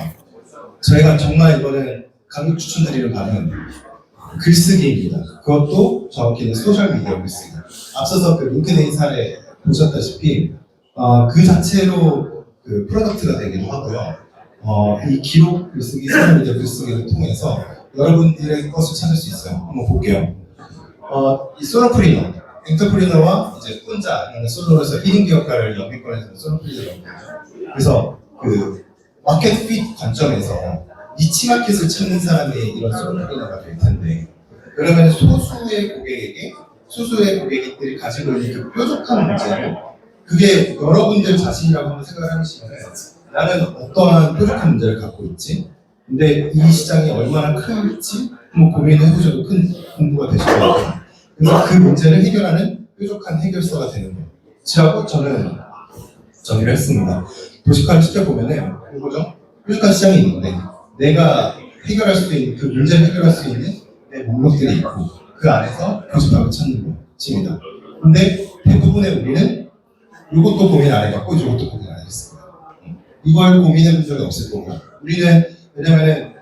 저희가 정말 이거는 강력 추천드리는 바는 글쓰기입니다. 그것도 정확히는 소셜미디어 글쓰기. 앞서서 그 링크드인 사례 보셨다시피 그 자체로 그 프로덕트가 되기도 하고요. 이 기록 글쓰기, 소셜미디어 글쓰기를 통해서 여러분들의 것을 찾을 수 있어요. 한번 볼게요. 이 솔로프리너, 엔터프리너와 이제 혼자 솔로로서 1인 기업가를 영미권에서 솔로프리너라고 해요. 그래서 그 마켓 핏 관점에서 니치 마켓을 찾는 사람이 이런 솔로프리너가 될 텐데, 그러면 소수의 고객들이 가지고 있는 그 뾰족한 문제를, 그게 여러분들 자신이라고 한번 생각을 해보시면 나는 어떠한 뾰족한 문제를 갖고 있지? 근데 이 시장이 얼마나 클지 한번 고민을 해보셔도 큰 공부가 되실 것 같아요. 그래서 그 문제를 해결하는 뾰족한 해결사가 되는 거예요. 지하고 저는 정의를 했습니다. 도식화를 시켜보면은 이거죠. 뾰족한 시장이 있는데 내가 해결할 수 있는 그 문제를 해결할 수 있는 내 목록들이 있고 그 안에서 교집합을 찾는 것입니다. 근데 대부분의 우리는 이것도 고민 안 해봤고 이것도 고민 안 했습니다. 이걸 고민해 본 적이 없을 거고 우리는 왜냐면은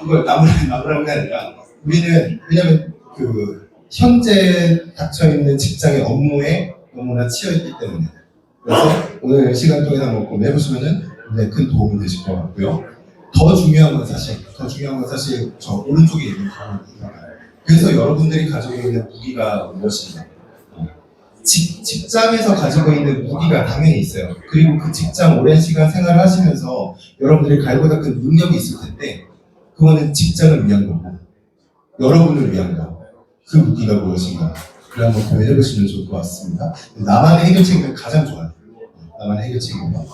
이걸 나무라는 게 아니라 우리는 왜냐면 그 현재 닥쳐 있는 직장의 업무에 너무나 치여 있기 때문에 그래서 오늘 시간 통해서 한번 고민해 보시면은 굉장히 큰 도움이 되실 것 같고요. 더 중요한 건 사실 저 오른쪽에 있는 부분입니다. 그래서 여러분들이 가지고 있는 무기가 무엇인가? 직장에서 가지고 있는 무기가 당연히 있어요. 그리고 그 직장 오랜 시간 생활을 하시면서 여러분들이 갈고 닦은 능력이 있을 텐데 그거는 직장을 위한 거고 여러분을 위한 거. 그 무기가 무엇인가? 그래 한번 고민해 보시면 좋을 것 같습니다. 나만의 해결책이면 가장 좋아요. 나만의 해결책이면.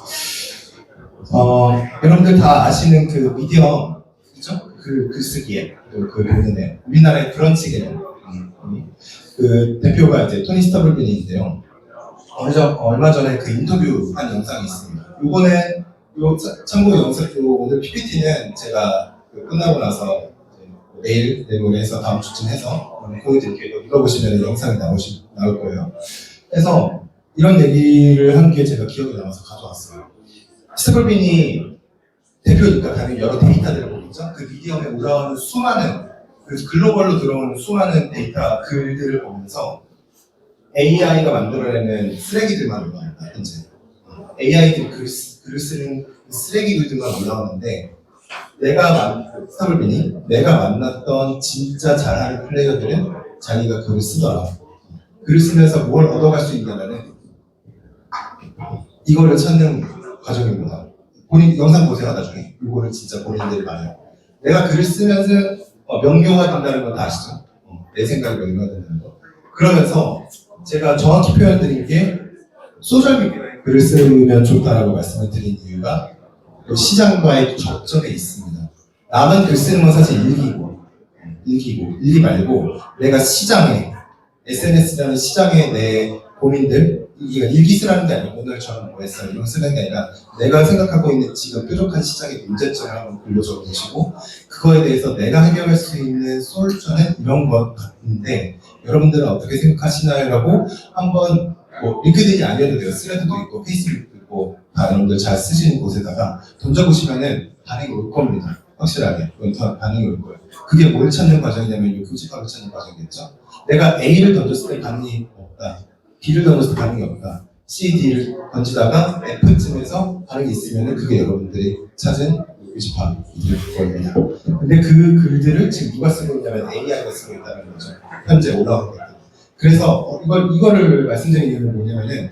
여러분들 다 아시는 그 미디엄, 그죠? 그 글쓰기에, 또 그 보는데 우리나라의 브런치 개념. 그 대표가 이제 토니 스타블빈인데요. 얼마 전에 그 인터뷰한 영상이 있습니다. 요거는 참고 영상, 오늘 PPT는 제가 끝나고 나서 내일모레 해서 다음 주쯤 해서 보여드릴게요. 읽어보시면 영상이 나올 거예요. 그래서 이런 얘기를 한 게 제가 기억에 남아서 가져왔어요. 스타블빈이 대표니까 당연히 여러 데이터들을 보겠죠. 그 미디엄에 올라오는 수많은 그 글로벌로 들어오는 수많은 데이터 글들을 보면서 AI가 만들어내는 쓰레기들만 올라옵니다. 현재 AI들이 글을 쓰는 쓰레기 글들만 올라오는데 스타블빈이 내가 만났던 진짜 잘하는 플레이어들은 자기가 글을 쓰더라. 글을 쓰면서 뭘 얻어갈 수 있냐면은 이거를 찾는 과정입니다. 본인 영상 보세요 나중에. 이거를 진짜 본인들이 말해요. 내가 글을 쓰면서 명료화 된다는 건 다 아시죠? 내 생각이 명료화 된다는 거. 그러면서 제가 정확히 표현드린 게 소셜미디어에 글을 쓰면 좋다라고 말씀을 드린 이유가 시장과의 접점에 있습니다. 남은 글 쓰는 건 사실 일기 말고 내가 시장에 SNS라는 시장에 내 고민들 일기 쓰라는 게 아니고 오늘 저는 뭐 했어요 이런 거 쓰는 게 아니라 내가 생각하고 있는 지금 뾰족한 시장의 문제점을 한번 글로 적어보시고 그거에 대해서 내가 해결할 수 있는 솔루션은 이런 것 같은데 여러분들은 어떻게 생각하시나요? 라고 한번 뭐 링크드인이 아니어도 돼요. 스레드도 있고 페이스북도 있고 다 여러분들 잘 쓰시는 곳에다가 던져보시면은 반응이 올 겁니다. 확실하게 그건 반응이 올 거예요. 그게 뭘 찾는 과정이냐면 이 교집합을 찾는 과정이겠죠. 내가 A를 던졌을 때 반응이 없다. B를 던졌을 때 반응이 없다. C, D를 던지다가 F쯤에서 반응이 있으면 그게 여러분들이 찾은 교집합이 될 겁니다. 근데 그 글들을 지금 누가 쓰고 있냐면 AI가 쓰고 있다는 거죠. 현재 올라오는 것들. 그래서 이거를 말씀드리는 이유는 뭐냐면은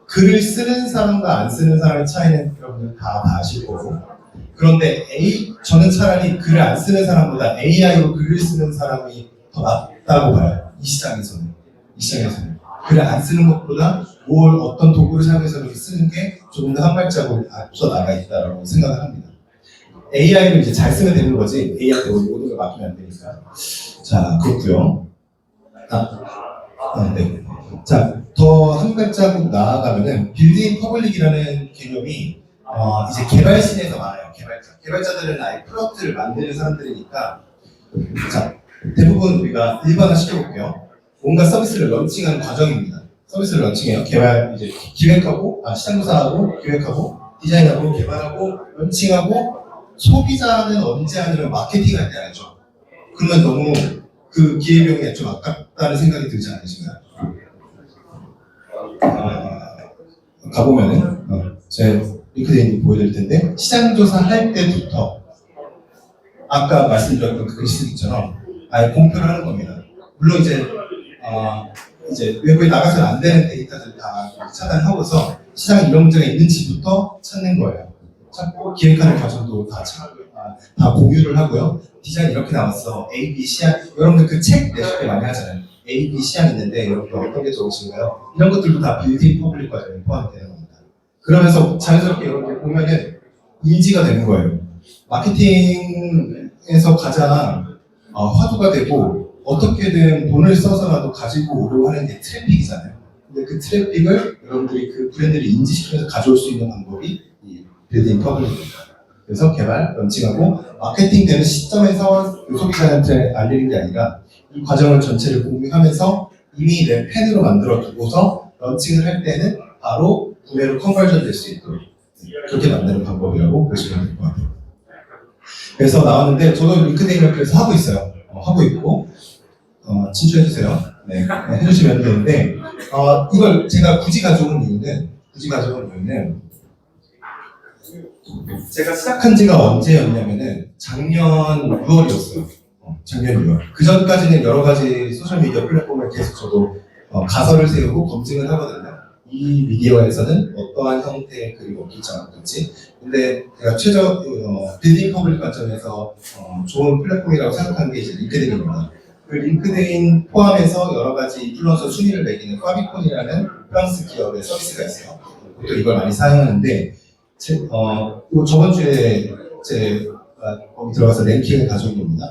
글을 쓰는 사람과 안 쓰는 사람의 차이는 여러분들 다 아실 거고 그런데 저는 차라리 글을 안 쓰는 사람보다 AI로 글을 쓰는 사람이 더 낫다고 봐요. 이 시장에서는. 글을 안 쓰는 것보다 뭘 어떤 도구를 사용해서 이렇게 쓰는 게 조금 더 한 발자국 앞서 나가 있다고 생각을 합니다. AI를 이제 잘 쓰면 되는 거지 AI한테 모든 걸 맡기면 안 되니까. 자, 그렇고요. 네. 자, 더 한 발자국 나아가면은 빌드인 퍼블릭이라는 개념이 이제 개발진에서 많아요. 개발자들은 아예 프로덕트를 만드는 사람들이니까. 자, 대부분 우리가 일반화 시켜볼게요. 뭔가 서비스를 런칭하는 과정입니다. 서비스를 런칭해요. 개발 이제 기획하고 시장조사하고 기획하고 디자인하고 개발하고 런칭하고 소비자는 언제 하냐면 마케팅 할 때 하죠. 그러면 너무 그 기회비용이 좀 아깝다는 생각이 들지 않으신가요? 가보면은 제 링크드인 보여드릴 텐데 시장조사 할 때부터 아까 말씀드렸던 그 글쓰기처럼 아예 공표를 하는 겁니다. 물론 이제 외부에 나가서는 안 되는 데이터들 다 차단하고서 시장에 이런 문제가 있는지부터 찾는 거예요. 찾고 기획하는 과정도 다 공유를 하고요. 디자인 이렇게 나왔어. A, B, C항 여러분들 그 책 내실 때 많이 하잖아요. A, B, C항 있는데 여러분들 어떤 게 좋으신가요? 이런 것들도 다 빌드인 퍼블릭 과정에 포함이 되는 겁니다. 그러면서 자연스럽게 여러분들 보면은 인지가 되는 거예요. 마케팅에서 가장 화두가 되고 어떻게든 돈을 써서라도 가지고 오려고 하는 게 트래픽이잖아요. 근데 그 트래픽을 여러분들이 그 브랜드를 인지시키면서 가져올 수 있는 방법이 이 빌드인 퍼블릭입니다. 그래서 개발, 런칭하고 마케팅 되는 시점에서 소비자한테 알리는 게 아니라 이 과정을 전체를 공유하면서 이미 내 펜으로 만들어 두고서 런칭을 할 때는 바로 구매로 컨버전 될 수 있도록 그렇게 만드는 방법이라고 보시면 될 것 같아요. 그래서 나왔는데 저도 링크드인을 그래서 하고 있어요. 하고 있고 친추해주세요. 네, 해주시면 되는데 이걸 제가 굳이 가져온 이유는 제가 시작한 지가 언제였냐면은 작년 6월이었어요. 작년 6월. 그 전까지는 여러 가지 소셜미디어 플랫폼을 계속 저도 가설을 세우고 검증을 하거든요. 이 미디어에서는 어떠한 형태의 글이 먹힐지 안 먹힐지. 근데 제가 빌딩 퍼블릭 관점에서 좋은 플랫폼이라고 생각하는 게 이제 링크드인입니다. 그 링크드인 포함해서 여러 가지 인플루언서 순위를 매기는 파비콘이라는 프랑스 기업의 서비스가 있어요. 또 이걸 많이 사용하는데 저번 주에 거기 들어가서 랭킹을 가져온 겁니다.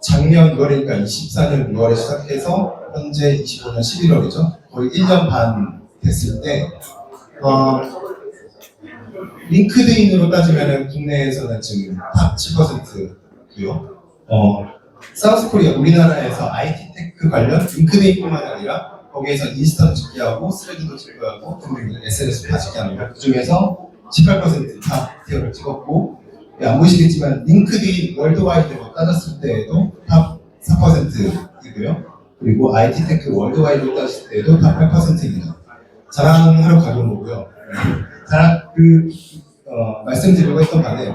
작년 6월이니까 24년 6월에 시작해서 현재 25년 11월이죠. 거의 1년 반 됐을 때 링크드인으로 따지면 국내에서는 지금 탑 7%고요. 사우스코리아 우리나라에서 IT 테크 관련 링크드인뿐만 아니라 거기에서 인스타도 집계하고 스레드도 집계하고 등등 SNS 다 집계합니다. 그 중에서 18%탑 티어를 찍었고 안 보이시겠지만 링크드인 월드와이드로 따졌을 때에도 탑 4%이고요. 그리고 IT 테크 월드와이드로 따졌을 때에도 탑 8%입니다. 자랑하러 가는 거고요. 말씀드리려고 했던 바는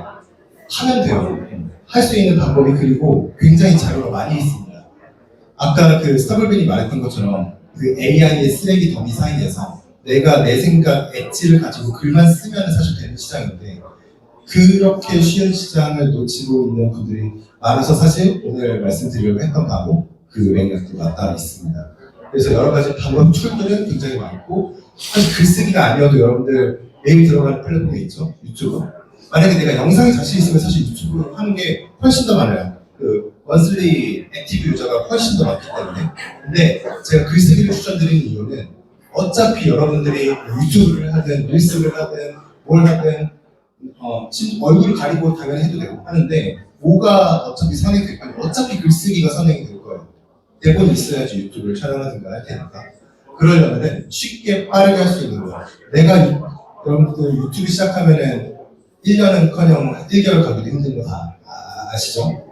하면 돼요. 할 수 있는 방법이 그리고 굉장히 자료가 많이 있습니다. 아까 그 스타블빈이 말했던 것처럼 그 AI의 쓰레기 더미 사이에서 내가 내 생각, 엣지를 가지고 글만 쓰면 사실 되는 시장인데 그렇게 쉬운 시장을 놓치고 있는 분들이 많아서 사실 오늘 말씀드리려고 했던 바로 그 맥락도 나타나 있습니다. 그래서 여러 가지 방법 툴들은 굉장히 많고 사실 글쓰기가 아니어도 여러분들 매일 들어가는 플랫폼이 있죠. 유튜브. 만약에 내가 영상에 자신 있으면 사실 유튜브 하는 게 훨씬 더 많아요. 그 원슬리 액티브 유저가 훨씬 더 많기 때문에. 근데 제가 글쓰기를 추천드리는 이유는 어차피 여러분들이 유튜브를 하든 릴스를 하든 뭘 하든 얼굴을 가리고 당연히 해도 되고 하는데 뭐가 어차피 선행이 될 거예요. 어차피 글쓰기가 선행이 될 거예요. 대본이 있어야지 유튜브를 촬영하든가 할 테니까. 그러려면은 쉽게 빠르게 할 수 있는 거예요. 내가 여러분들 유튜브 시작하면은 1년은커녕 1개월 가기도 힘든 거 다 아시죠?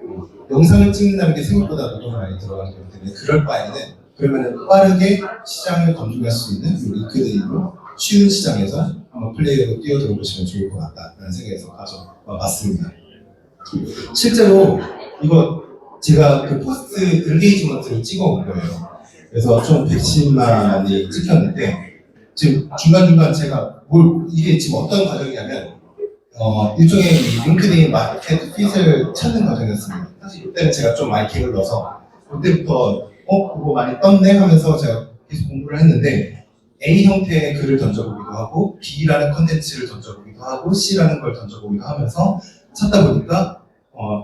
영상을 찍는다는 게 생각보다 노동이 많이 들어가는 거기 때문에 그럴 바에는 그러면은 빠르게 시장을 검증할 수 있는 링크드인으로 쉬운 시장에서 한번 플레이어로 뛰어들어 보시면 좋을 것 같다라는 생각에서 가져봤습니다. 실제로 이거 제가 그 포스트 엔게이지먼트를 찍어온 거예요. 그래서 총 110만이 찍혔는데 지금 중간중간 제가 이게 지금 어떤 과정이냐면 일종의 링크드인 마켓 핏을 찾는 과정이었습니다. 사실 이때는 제가 좀 많이 기를 넣어서 그때부터 그거 많이 떴네 하면서 제가 계속 공부를 했는데 A 형태의 글을 던져보기도 하고 B라는 컨텐츠를 던져보기도 하고 C라는 걸 던져보기도 하면서 찾다 보니까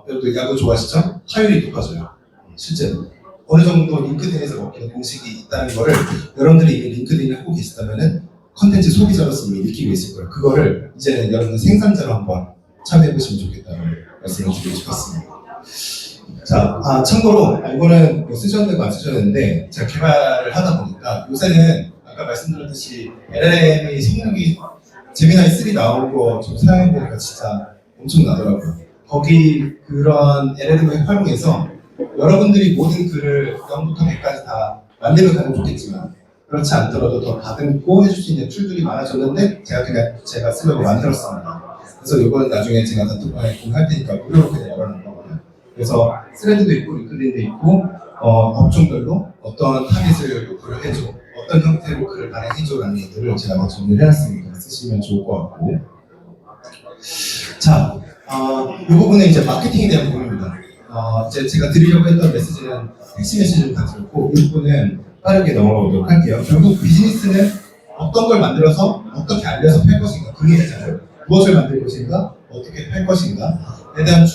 여러분들 야구 좋아하시죠? 타율이 높아져요. 실제로 어느 정도 링크드인에서 먹히는 공식이 있다는 거를 여러분들이 이미 링크드인을 하고 계시다면은 컨텐츠 소비자로서 이미 느끼고 있을 거예요. 그거를 이제는 여러분 생산자로 한번 참여해보시면 좋겠다는 말씀을 드리고 싶었습니다. 자, 참고로 이거는 뭐 쓰셨는데 안 쓰셨는데 제가 개발을 하다 보니까 요새는 아까 말씀드렸듯이 LLM이 성능이 제미나이 3 나온 거 좀 사용해보니까 진짜 엄청 나더라고요. 거기 그런 LLM을 활용해서 여러분들이 모든 글을 0부터 100까지 다 만들면 가면 좋겠지만 그렇지 않더라도 더 다듬고 해줄 수 있는 툴들이 많아졌는데 제가 쓰려고 만들었습니다. 그래서 이거는 나중에 제가 단톡방에 공유할 테니까 무료로 그냥 열어놓은 거거든요. 그래서 스레드도 있고 링크드인도 있고 업종별로 어떤 타깃을 요구를 해줘, 어떤 형태로 글을 발행해줘라는 것들을 제가 다 정리를 해놨으니까 쓰시면 좋을 것 같고. 자, 이 부분은 이제 마케팅에 대한 부분입니다. 이제 제가 드리려고 했던 메시지는 핵심 메시지를 다 드렸고 이 부분은 빠르게 넘어가 보도록 할게요. 결국 비즈니스는 어떤 걸 만들어서 어떻게 알려서 팔 것인가 그 얘기잖아요. 무엇을 만들 것인가, 어떻게 팔 것인가에 대한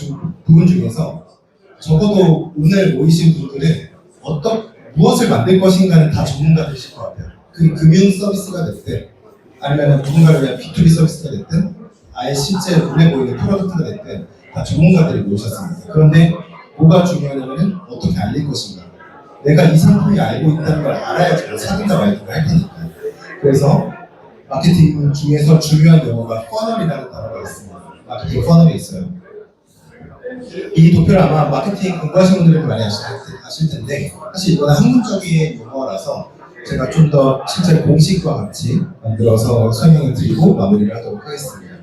부분 중에서 적어도 오늘 모이신 분들은 무엇을 만들 것인가는 다 전문가들이실 것 같아요. 그 금융 서비스가 됐든 아니면 누군가를 위한 B2B 서비스가 됐든 아예 실제 눈에 보이는 프로덕트가 됐든 다 전문가들이 모셨습니다. 그런데 뭐가 중요하냐면 어떻게 알릴 것인가. 내가 이 상품이 알고 있다는 걸 알아야지 사든가 말든가 할 테니까. 그래서 마케팅 중에서 중요한 용어가 퍼널이라는 단어가 있습니다. 마케팅 퍼널이 있어요. 이 도표를 아마 마케팅 공부하시는 분들도 많이 아실 텐데 사실 이거는 학문적인 용어라서 제가 좀 더 실제 공식과 같이 만들어서 설명을 드리고 마무리를 하도록 하겠습니다.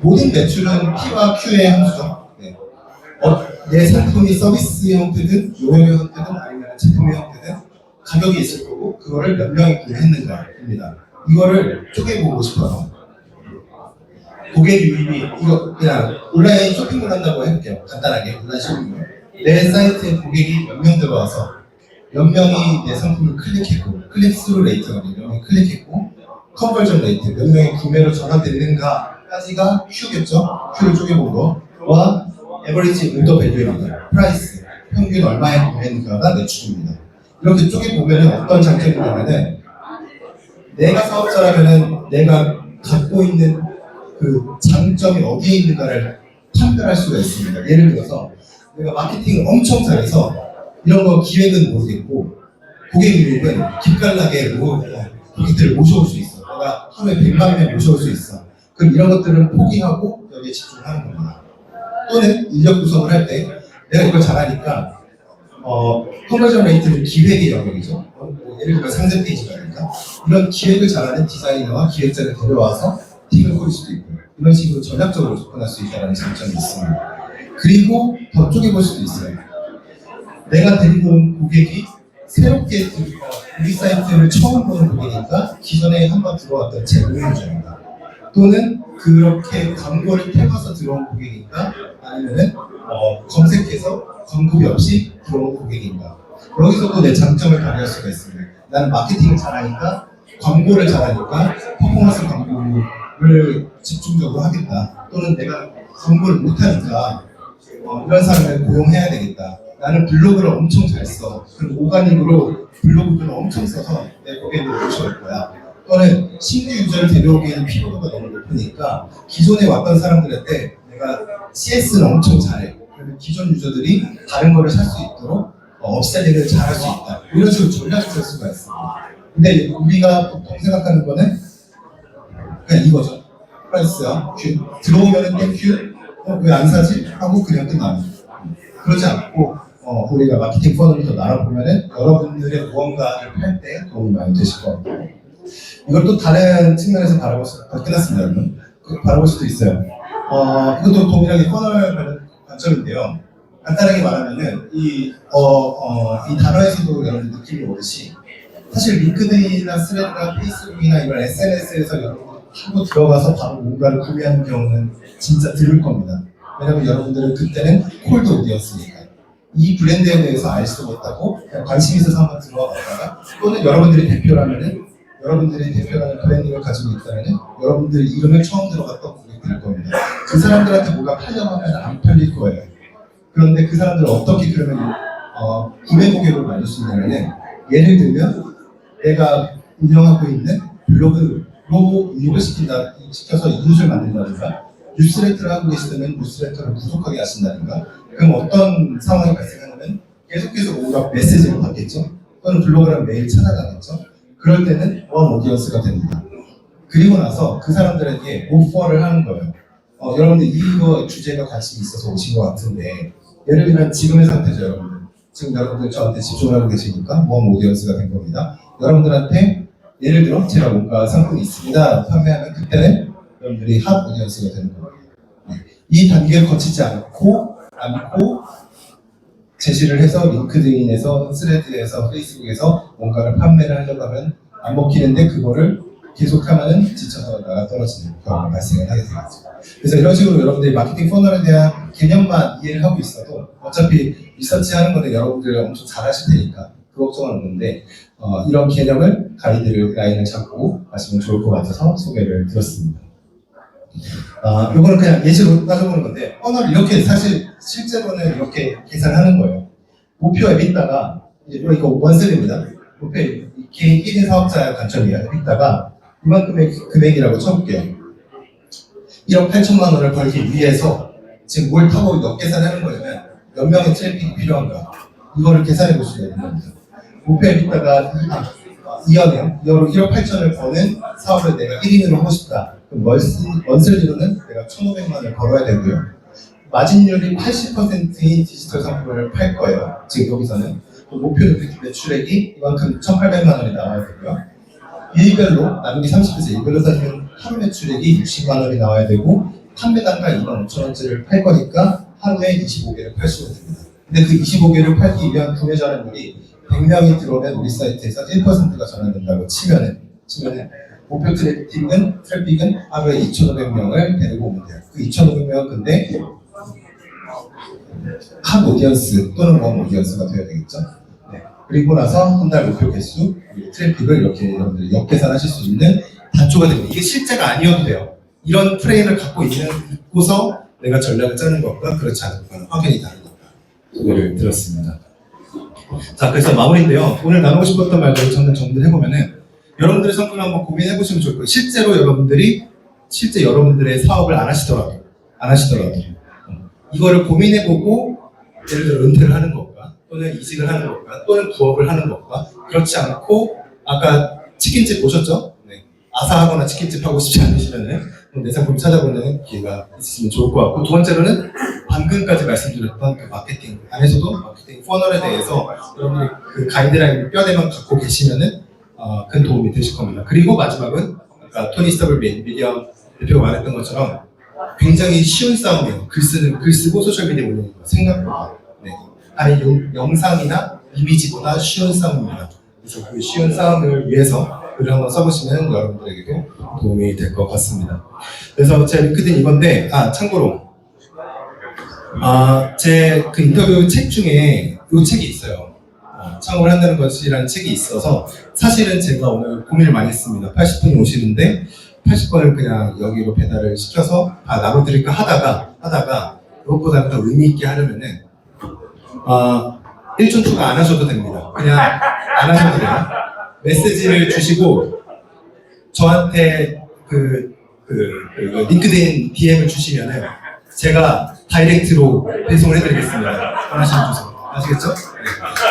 모든 매출은 P와 Q의 함수죠. 네. 내 상품이 서비스 형태든 요령 형태든 아니면 제품의 형태든 가격이 있을 거고 그거를 몇 명이 구매했는가입니다. 이거를 쪼개보고 싶어서 고객 유입이 이거 그냥 온라인 쇼핑몰 한다고 해볼게요. 간단하게 온라인 쇼핑몰. 내 사이트에 고객이 몇 명 들어와서 몇 명이 내 상품을 클릭했고 클릭스루 레이트가 몇 명이 클릭했고 컨버전 레이트 몇 명이 구매로 전환됐는가까지가 Q겠죠. Q를 쪼개본 거와 에버리지 오더 밸류입니다. 프라이스 평균 얼마에 구매했는가가 매출입니다. 이렇게 쪼개보면 어떤 장점이 있냐면은 내가 사업자라면은 내가 갖고 있는 그 장점이 어디에 있는가를 판별할 수가 있습니다. 예를 들어서 내가 마케팅을 엄청 잘해서 이런 거 기획은 모르겠고 고객 유입은 기깔나게 고객들을 모셔올 수 있어. 내가 하루에 100만 명 모셔올 수 있어. 그럼 이런 것들은 포기하고 여기에 집중하는 겁니다. 또는 인력 구성을 할 때 내가 이걸 잘하니까 컨버전 레이트는 기획의 영역이죠. 예를 들어 상세 페이지가 아닐까? 이런 기획을 잘하는 디자이너와 기획자를 데려와서 팀을 꾸릴 수도 있고 이런 식으로 전략적으로 접근할 수 있다는 장점이 있습니다. 그리고 더 쪼개볼 수도 있어요. 내가 데리고 온 고객이 새롭게 우리 사이트를 처음 보는 고객이니까 기존에 한번 들어왔던 제 고객입니다. 또는 그렇게 광고를 태워서 들어온 고객인가 아니면은 검색해서 광고비 없이 들어온 고객인가 여기서도 내 장점을 발휘할 수가 있습니다. 나는 마케팅을 잘하니까 광고를 잘하니까 퍼포먼스 광고를 집중적으로 하겠다. 또는 내가 광고를 못하니까 이런 사람을 고용해야 되겠다. 나는 블로그를 엄청 잘 써. 그럼 오가닉으로 블로그를 엄청 써서 내 고객을 모셔올 거야. 또는 신규 유저를 데려오기에는 피로도가 너무 높으니까 기존에 왔던 사람들한테 내가 CS는 엄청 잘해. 그러면 기존 유저들이 다른 거를 살 수 있도록 업셀링을 잘 할 수 있다. 이런 식으로 전략을 쓸 수가 있습니다. 근데 우리가 보통 생각하는 거는 그냥 이거죠. 프라이스야. Q. 들어오면은 땡큐. 왜 안 사지? 하고 그냥 끝납니다. 그렇지 않고 우리가 마케팅 퍼널을 더 나눠보면은 여러분들의 무언가를 팔 때 도움이 많이 되실 것 같아요. 이걸 또 다른 측면에서 바라볼 수, 끝났습니다, 여러분. 바라볼 수도 있어요. 이것도 동일하게 퍼널 관점인데요. 간단하게 말하면은 이 단어에서도 여러분들 느낌이 오듯이 사실 링크드인이나 스레드나 페이스북이나 이런 SNS에서 여러분들 하고 들어가서 바로 뭔가를 구매하는 경우는 진짜 드물 겁니다. 왜냐면 여러분들은 그때는 콜드 오디언스니까. 이 브랜드에 대해서 알지도 못하고 그냥 관심 있어서 한번 들어와 봤다가 또는 여러분들이 대표라면은 여러분들이 대표라는 브랜딩을 가지고 있다면은 여러분들 이름을 처음 들어갔던 고객들일 겁니다. 그 사람들한테 뭐가 팔려면 안 팔릴 거예요. 그런데 그 사람들을 어떻게 그러면 구매 고객을 만들 수 있냐면은 예를 들면 내가 운영하고 있는 블로그로 유입을 시켜서 이웃을 만든다든가 뉴스레터를 하고 계시다면 뉴스레터를 구독하게 하신다든가 그럼 어떤 상황이 발생하냐면 계속해서 뭔가 메시지를 받겠죠. 또는 블로그랑 메일 찾아가겠죠. 그럴 때는 원 오디언스가 됩니다. 그리고 나서 그 사람들에게 오퍼를 하는 거예요. 여러분들 이거 주제가 관심이 있어서 오신 것 같은데 예를 들면 지금의 상태죠, 여러분들. 지금 여러분들 저한테 집중하고 계시니까 원 오디언스가 된 겁니다. 여러분들한테 예를 들어 제가 뭔가 상품이 있습니다. 판매하면 그때는 여러분들이 핫 오디언스가 되는 거예요. 이 단계를 거치지 않고 제시를 해서 링크드인에서 스레드에서 페이스북에서 뭔가를 판매를 하려고 하면 안 먹히는데 그거를 계속하면은 지쳐서 나가 떨어지는 경우가 발생을 하게 되겠죠. 그래서 이런 식으로 여러분들이 마케팅 퍼널에 대한 개념만 이해를 하고 있어도 어차피 리서치하는 거는 여러분들 엄청 잘하실 테니까 그 걱정은 없는데 이런 개념을 가이드라인을 잡고 하시면 좋을 것 같아서 소개를 드렸습니다. 이거는 그냥 예시로 따져보는 건데 퍼널 이렇게 사실 실제로는 이렇게 계산하는 거예요. 목표 에비타가 이거 원셀입니다. 목표 개인 1인 사업자의 관점이에요. 에비타가 이만큼의 금액이라고 쳐볼게요. 1억 8천만 원을 벌기 위해서 지금 뭘 타고 몇 계산하는 거냐면 몇 명의 트래픽이 필요한가 이거를 계산해 보시면 되는 겁니다. 목표 에비타가 2억이요. 1억 8천을 버는 사업을 내가 1인으로 하고 싶다. 그럼 원셀리로는 내가 1,500만 원을 벌어야 되고요. 마진율이 80%인 디지털 상품을 팔 거예요. 지금 여기서는. 목표 매출액이 이만큼 1,800만 원이 나와야 되고요. 일별로 나누기 30에서 일별로 따지면 하루 매출액이 60만 원이 나와야 되고 판매 단가 25,000원짜리를 팔 거니까 하루에 25개를 팔시면 됩니다. 근데 그 25개를 팔기 위한 구매 전환율이 100명이 들어오면 우리 사이트에서 1%가 전환된다고 치면은 목표 트래픽은 하루에 2,500명을 데리고 오면 돼요. 그 2,500명은 근데 한 오디언스 또는 원 오디언스가 되어야 되겠죠. 네. 그리고 나서 한 달 목표 개수, 트래픽을 이렇게 여러분들이 역계산하실 수 있는 단초가 됩니다. 이게 실제가 아니어도 돼요. 이런 프레임을 갖고 있고서 내가 전략을 짜는 것과 그렇지 않은 것과는 확연히 다르니까 소개를 드렸습니다. 자, 그래서 마무리인데요. 오늘 나누고 싶었던 말들을 저는 정리를 해보면은 여러분들의 상품을 한번 고민해보시면 좋을 거예요. 실제 여러분들의 사업을 안 하시더라도 이거를 고민해보고 예를 들어 은퇴를 하는 것과 또는 이직을 하는 것과 또는 부업을 하는 것과 그렇지 않고 아까 치킨집 보셨죠? 네. 아사하거나 치킨집 하고 싶지 않으시면은 내 상품 찾아보는 기회가 있으면 좋을 것 같고 두 번째로는 방금까지 말씀드렸던 그 마케팅 안에서도 마케팅 퍼널에 대해서 여러분이 그 가이드라인 뼈대만 갖고 계시면은 큰 도움이 되실 겁니다. 그리고 마지막은 아까 토니 스터블빈 미디어 대표가 말했던 것처럼 굉장히 쉬운 싸움이에요. 글 쓰고 소셜미디어에 올리는 거 생각보다 아니 영상이나 이미지보다 쉬운 싸움입니다. 그래서 그 쉬운 싸움을 위해서 글을 한번 써보시면 여러분들에게도 도움이 될 것 같습니다. 그래서 제 링크드인 이건데 참고로 제 그 인터뷰 책 중에 이 책이 있어요. 창업을 한다는 것이라는 책이 있어서 사실은 제가 오늘 고민을 많이 했습니다. 80분이 오시는데 80번을 그냥 여기로 배달을 시켜서 나눠드릴까 하다가 그것보다는 더 의미 있게 하려면은 1촌 안 하셔도 됩니다. 그냥 안 하셔도 돼요. 메시지를 주시고 저한테 그 링크드인 DM을 주시면은 제가 다이렉트로 배송을 해드리겠습니다. 원하시는 주소. 아시겠죠? 네.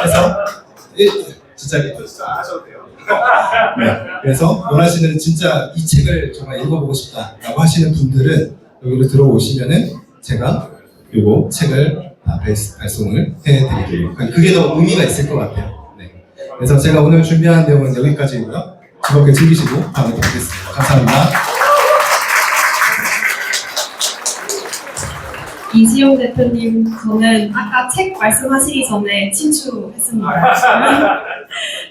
그래서 진짜 안 하셔도 돼요. 네. 그래서 원하시는 진짜 이 책을 정말 읽어보고 싶다라고 하시는 분들은 여기로 들어오시면은 제가 요거 책을 발송을 해드릴게요. 그게 더 의미가 있을 것 같아요. 네. 그래서 제가 오늘 준비한 내용은 여기까지고요. 즐겁게 즐기시고 다음에 뵙겠습니다. 감사합니다. 이시용 대표님, 저는 아까 책 말씀하시기 전에 친추했습니다.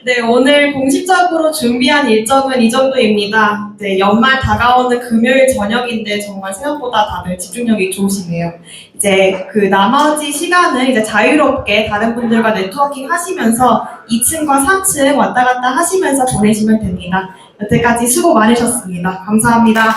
네, 오늘 공식적으로 준비한 일정은 이 정도입니다. 네, 연말 다가오는 금요일 저녁인데 정말 생각보다 다들 집중력이 좋으시네요. 이제 그 나머지 시간을 이제 자유롭게 다른 분들과 네트워킹 하시면서 2층과 3층 왔다 갔다 하시면서 보내시면 됩니다. 여태까지 수고 많으셨습니다. 감사합니다.